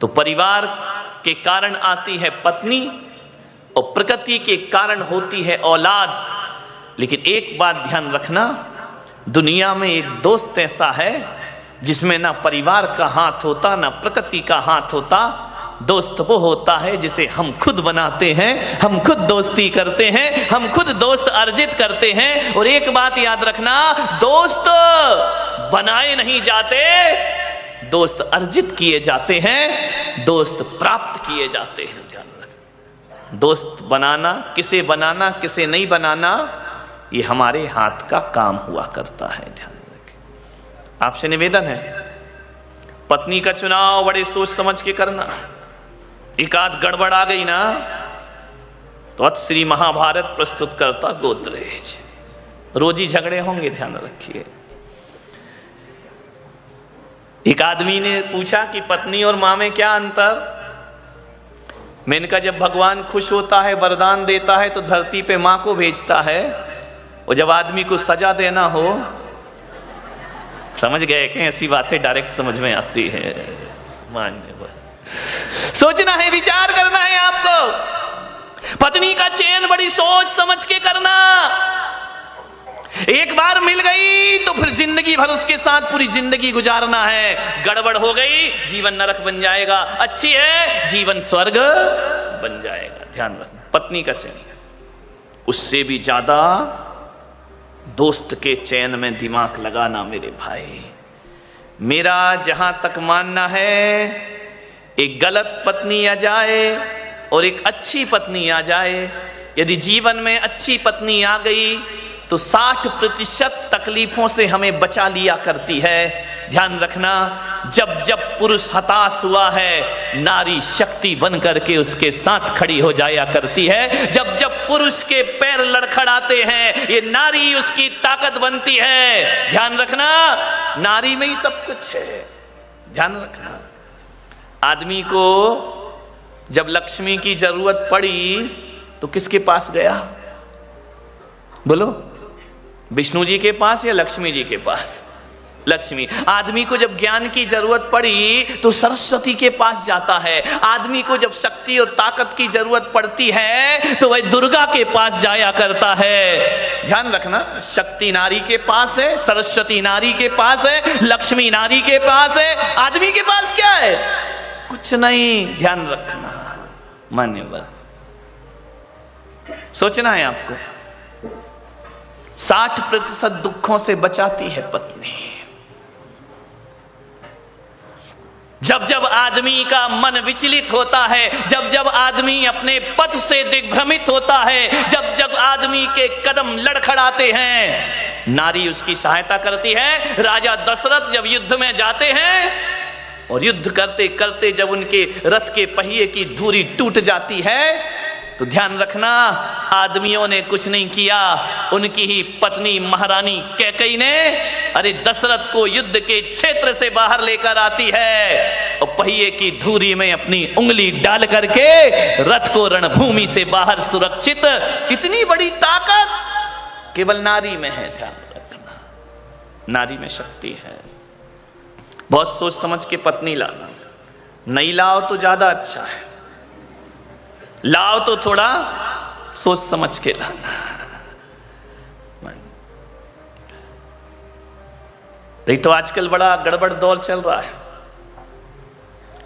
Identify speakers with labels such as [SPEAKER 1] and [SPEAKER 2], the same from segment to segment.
[SPEAKER 1] तो परिवार के कारण आती है पत्नी और प्रकृति के कारण होती है औलाद। लेकिन एक बात ध्यान रखना, दुनिया में एक दोस्त ऐसा है जिसमें ना परिवार का हाथ होता ना प्रकृति का हाथ होता। दोस्त वो होता है जिसे हम खुद बनाते हैं, हम खुद दोस्ती करते हैं, हम खुद दोस्त अर्जित करते हैं। और एक बात याद रखना, दोस्त बनाए नहीं जाते, दोस्त अर्जित किए जाते हैं, दोस्त प्राप्त किए जाते हैं। ध्यान रखना, दोस्त बनाना, किसे नहीं बनाना, ये हमारे हाथ का काम हुआ करता है। ध्यान रखें। आपसे निवेदन है, पत्नी का चुनाव बड़े सोच समझ के करना। एक आध गड़बड़ आ गई ना तो श्री महाभारत प्रस्तुत करता गोदरेज, रोजी झगड़े होंगे। ध्यान रखिए। एक आदमी ने पूछा कि पत्नी और मां में क्या अंतर। मैंने कहा, जब भगवान खुश होता है, वरदान देता है तो धरती पे मां को भेजता है, और जब आदमी को सजा देना हो, समझ गए कि ऐसी बातें डायरेक्ट समझ में आती है। मानने सोचना है, विचार करना है आपको। पत्नी का चयन बड़ी सोच समझ के करना। एक बार मिल गई तो फिर जिंदगी भर उसके साथ पूरी जिंदगी गुजारना है। गड़बड़ हो गई, जीवन नरक बन जाएगा। अच्छी है, जीवन स्वर्ग बन जाएगा। ध्यान रखना, पत्नी का चयन। उससे भी ज्यादा दोस्त के चयन में दिमाग लगाना मेरे भाई। मेरा जहां तक मानना है, एक गलत पत्नी आ जाए और एक अच्छी पत्नी आ जाए, यदि जीवन में अच्छी पत्नी आ गई तो 60% तकलीफों से हमें बचा लिया करती है। ध्यान रखना, जब जब पुरुष हताश हुआ है, नारी शक्ति बन करके उसके साथ खड़ी हो जाया करती है। जब जब पुरुष के पैर लड़खड़ाते हैं, ये नारी उसकी ताकत बनती है। ध्यान रखना, नारी में ही सब कुछ है। ध्यान रखना, आदमी को जब लक्ष्मी की जरूरत पड़ी तो किसके पास गया? बोलो, विष्णु जी के पास या लक्ष्मी जी के पास? लक्ष्मी। आदमी को जब ज्ञान की जरूरत पड़ी तो सरस्वती के पास जाता है। आदमी को जब शक्ति और ताकत की जरूरत पड़ती है तो वह दुर्गा के पास जाया करता है। ध्यान रखना, शक्ति नारी के पास है, सरस्वती नारी के पास है, लक्ष्मी नारी के पास है। आदमी के पास क्या है? कुछ नहीं। ध्यान रखना, मान्यवर सोचना है आपको। 60% दुखों से बचाती है पत्नी। जब जब आदमी का मन विचलित होता है, जब जब आदमी अपने पथ से दिग्भ्रमित होता है, जब जब आदमी के कदम लड़खड़ाते हैं, नारी उसकी सहायता करती है। राजा दशरथ जब युद्ध में जाते हैं और युद्ध करते करते जब उनके रथ के पहिए की धुरी टूट जाती है तो ध्यान रखना, आदमियों ने कुछ नहीं किया, उनकी ही पत्नी महारानी कैकेयी ने अरे दशरथ को युद्ध के क्षेत्र से बाहर लेकर आती है और पहिए की धुरी में अपनी उंगली डाल करके रथ को रणभूमि से बाहर सुरक्षित। इतनी बड़ी ताकत केवल नारी में है। ध्यान रखना, नारी में शक्ति है। बहुत सोच समझ के पत्नी लाना। नहीं लाओ तो ज्यादा अच्छा है, लाओ तो थोड़ा सोच समझ के लाना। नहीं तो आजकल बड़ा गड़बड़ दौर चल रहा है,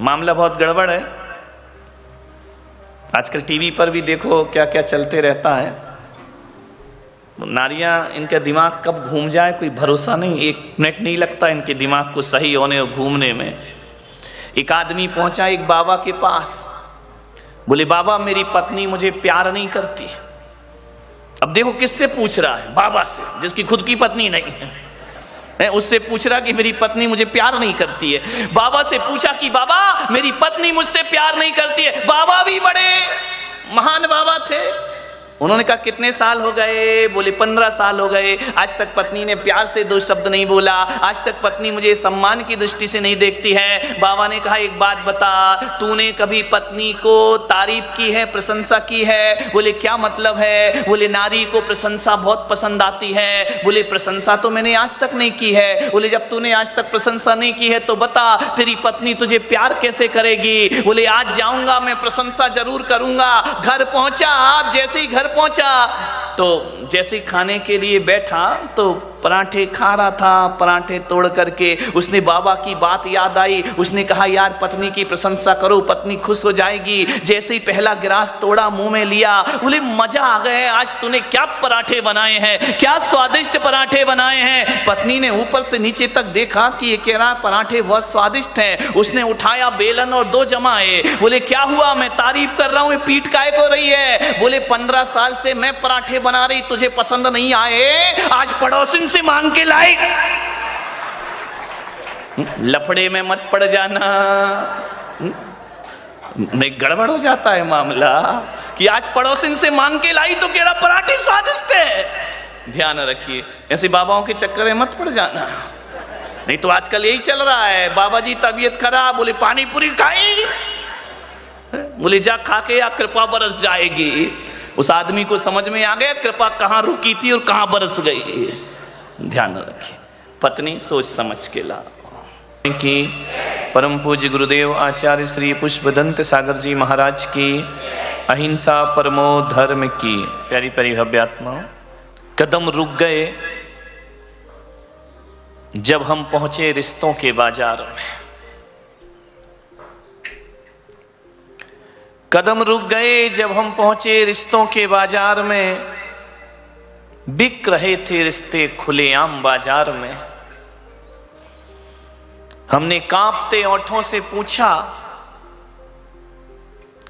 [SPEAKER 1] मामला बहुत गड़बड़ है। आजकल टीवी पर भी देखो क्या क्या चलते रहता है। नारियां, इनका दिमाग कब घूम जाए कोई भरोसा नहीं। 1 मिनट नहीं लगता इनके दिमाग को सही होने और घूमने में। एक आदमी पहुंचा एक बाबा के पास, बोले बाबा मेरी पत्नी मुझे प्यार नहीं करती। अब देखो किससे पूछ रहा है? बाबा से, जिसकी खुद की पत्नी नहीं है। उससे पूछ रहा कि मेरी पत्नी मुझे प्यार नहीं करती है। बाबा से पूछा कि बाबा मेरी पत्नी मुझसे प्यार नहीं करती है। बाबा भी बड़े महान बाबा थे, उन्होंने कहा कितने साल हो गए? बोले 15 साल हो गए। आज तक पत्नी ने प्यार से 2 शब्द नहीं बोला, आज तक पत्नी मुझे सम्मान की दृष्टि से नहीं देखती है। बाबा ने कहा एक बात बता, तूने कभी पत्नी को तारीफ की है, प्रशंसा की है? बोले क्या मतलब है? बोले नारी को प्रशंसा बहुत पसंद आती है। बोले प्रशंसा तो मैंने आज तक नहीं की है। बोले जब तूने आज तक प्रशंसा नहीं की है तो बता तेरी पत्नी तुझे प्यार कैसे करेगी? बोले आज जाऊंगा मैं, प्रशंसा जरूर करूंगा। घर पहुंचा, जैसे ही घर पहुंचा तो जैसे ही खाने के लिए बैठा तो पराठे खा रहा था, पराठे तोड़ करके उसने बाबा की बात याद आई। उसने कहा यार पत्नी की प्रशंसा करो, पत्नी खुश हो जाएगी। जैसे ही पहला गिलास तोड़ा, मुंह में लिया, बोले मजा आ गया, आज तूने क्या पराठे बनाए हैं, क्या स्वादिष्ट पराठे बनाए हैं। पत्नी ने ऊपर से नीचे तक देखा कि ये कह रहा पराठे बहुत स्वादिष्ट हैं। उसने उठाया बेलन और 2 जमाए। बोले क्या हुआ? मैं तारीफ कर रहा हूं, ये पीठ काय को रही है? बोले 15 साल से मैं पराठे बना रही, तुझे पसंद नहीं आए, आज पड़ोसिन से मांग के लाई। लफड़े में मत पड़ जाना, नहीं गड़बड़ हो जाता है मामला कि आज पड़ोसिन से मांग के लाई तो कह रहा पराठे स्वादिष्ट है। ध्यान रखिए, ऐसे बाबाओं के चक्कर में मत पड़ जाना, नहीं तो आजकल यही चल रहा है। बाबा जी तबीयत खराब, बोले पानी पूरी खाई, बोले जा खा के या कृपा बरस जाएगी। उस आदमी को समझ में आ गया कृपा कहां रुकी थी और कहां बरस गई। ध्यान रखिए, पत्नी सोच समझ के ला की। परम पूज्य गुरुदेव आचार्य श्री पुष्पदंत सागर जी महाराज की अहिंसा परमो धर्म की प्यारी प्यारी भव्यात्मा। कदम रुक गए जब हम पहुंचे रिश्तों के बाजार में। कदम रुक गए जब हम पहुंचे रिश्तों के बाजार में। बिक रहे थे रिश्ते खुलेआम बाजार में। हमने कांपते ओंठों से पूछा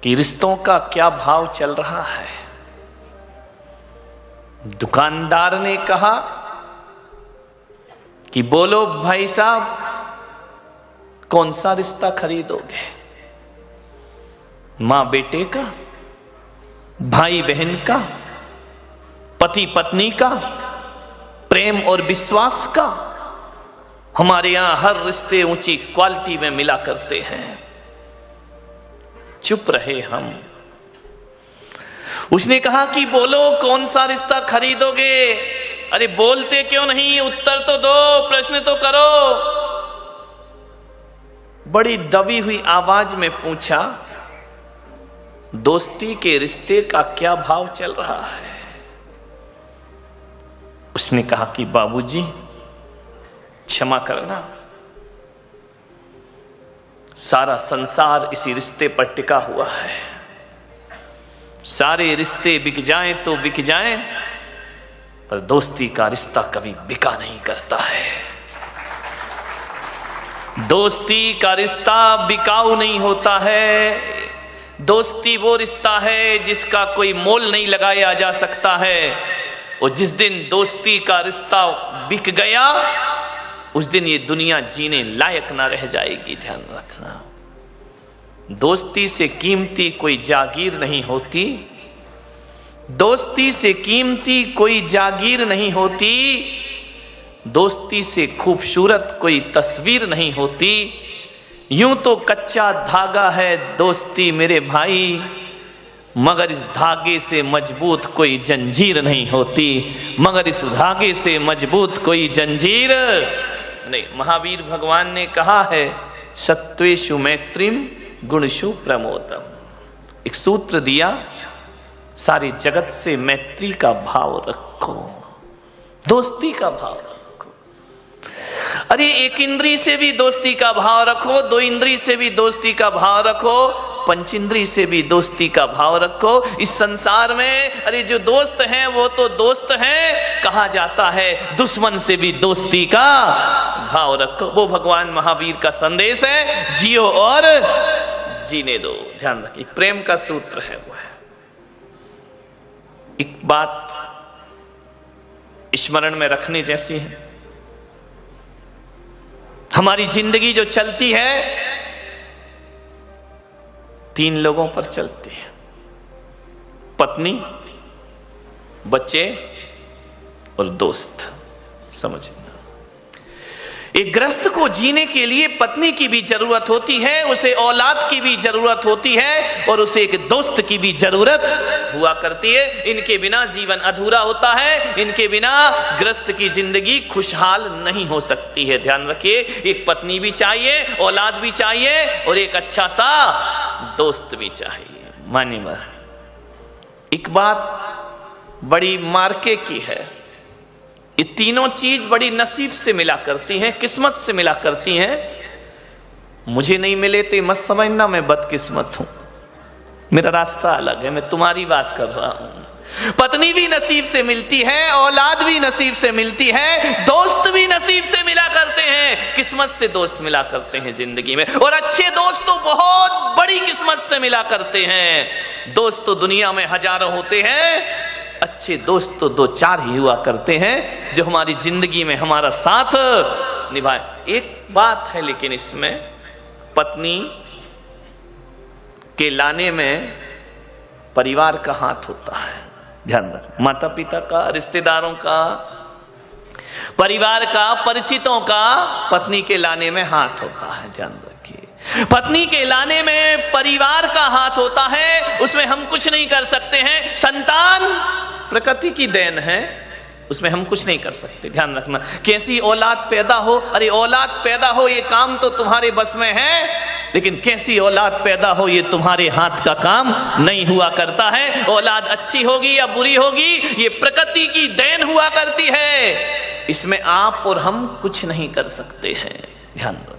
[SPEAKER 1] कि रिश्तों का क्या भाव चल रहा है। दुकानदार ने कहा कि बोलो भाई साहब कौन सा रिश्ता खरीदोगे? मां बेटे का, भाई बहन का, पति पत्नी का, प्रेम और विश्वास का? हमारे यहां हर रिश्ते ऊंची क्वालिटी में मिला करते हैं। चुप रहे हम। उसने कहा कि बोलो कौन सा रिश्ता खरीदोगे? अरे बोलते क्यों नहीं, उत्तर तो दो, प्रश्न तो करो। बड़ी दबी हुई आवाज में पूछा दोस्ती के रिश्ते का क्या भाव चल रहा है? उसने कहा कि बाबूजी क्षमा करना, सारा संसार इसी रिश्ते पर टिका हुआ है। सारे रिश्ते बिक जाएं तो बिक जाएं, पर दोस्ती का रिश्ता कभी बिका नहीं करता है। दोस्ती का रिश्ता बिकाऊ नहीं होता है। दोस्ती वो रिश्ता है जिसका कोई मोल नहीं लगाया जा सकता है। और जिस दिन दोस्ती का रिश्ता बिक गया उस दिन ये दुनिया जीने लायक ना रह जाएगी। ध्यान रखना, दोस्ती से कीमती कोई जागीर नहीं होती। दोस्ती से कीमती कोई जागीर नहीं होती। दोस्ती से खूबसूरत कोई तस्वीर नहीं होती। यूं तो कच्चा धागा है दोस्ती मेरे भाई, मगर इस धागे से मजबूत कोई जंजीर नहीं होती। मगर इस धागे से मजबूत कोई जंजीर नहीं। महावीर भगवान ने कहा है सत्वेषु मैत्रीम गुणषु प्रमोदम। एक सूत्र दिया, सारे जगत से मैत्री का भाव रखो, दोस्ती का भाव रखो। अरे एक इंद्री से भी दोस्ती का भाव रखो, 2 इंद्री से भी दोस्ती का भाव रखो, 5 इंद्री से भी दोस्ती का भाव रखो। इस संसार में अरे जो दोस्त हैं वो तो दोस्त हैं, कहा जाता है दुश्मन से भी दोस्ती का भाव रखो। वो भगवान महावीर का संदेश है, जियो और जीने दो। ध्यान रखिए, प्रेम का सूत्र है वो है। एक बात स्मरण में रखने जैसी है, हमारी जिंदगी जो चलती है 3 लोगों पर चलती है, पत्नी, बच्चे और दोस्त। समझना, एक गृहस्थ को जीने के लिए पत्नी की भी जरूरत होती है, उसे औलाद की भी जरूरत होती है, और उसे एक दोस्त की भी जरूरत हुआ करती है। इनके बिना जीवन अधूरा होता है, इनके बिना गृहस्थ की जिंदगी खुशहाल नहीं हो सकती है। ध्यान रखिए, एक पत्नी भी चाहिए, औलाद भी चाहिए, और एक अच्छा सा दोस्त भी चाहिए। मानिए, एक बात बड़ी मार्के की है, ये तीनों चीज बड़ी नसीब से मिला करती हैं, किस्मत से मिला करती हैं। मुझे नहीं मिले तो मत समझना मैं बदकिस्मत हूं, मेरा रास्ता अलग है, मैं तुम्हारी बात कर रहा हूं। पत्नी भी नसीब से मिलती है, औलाद भी नसीब से मिलती है, दोस्त भी नसीब से मिला करते हैं, किस्मत से दोस्त मिला करते हैं जिंदगी में। और अच्छे दोस्त तो बहुत बड़ी किस्मत से मिला करते हैं। दोस्त तो दुनिया में हजारों होते हैं, अच्छे दोस्त तो 2-4 ही हुआ करते हैं जो हमारी जिंदगी में हमारा साथ निभाए। एक बात है लेकिन इसमें, पत्नी के लाने में परिवार का हाथ होता है। ध्यान रख, माता पिता का, रिश्तेदारों का, परिवार का, परिचितों का पत्नी के लाने में हाथ होता है। ध्यान रखिए, पत्नी के लाने में परिवार का हाथ होता है, उसमें हम कुछ नहीं कर सकते हैं। संतान प्रकृति की देन है, उसमें हम कुछ नहीं कर सकते। ध्यान रखना, कैसी औलाद पैदा हो, अरे औलाद पैदा हो ये काम तो तुम्हारे बस में है, लेकिन कैसी औलाद पैदा हो ये तुम्हारे हाथ का काम नहीं हुआ करता है। औलाद अच्छी होगी या बुरी होगी ये प्रकृति की देन हुआ करती है, इसमें आप और हम कुछ नहीं कर सकते हैं। ध्यान दो।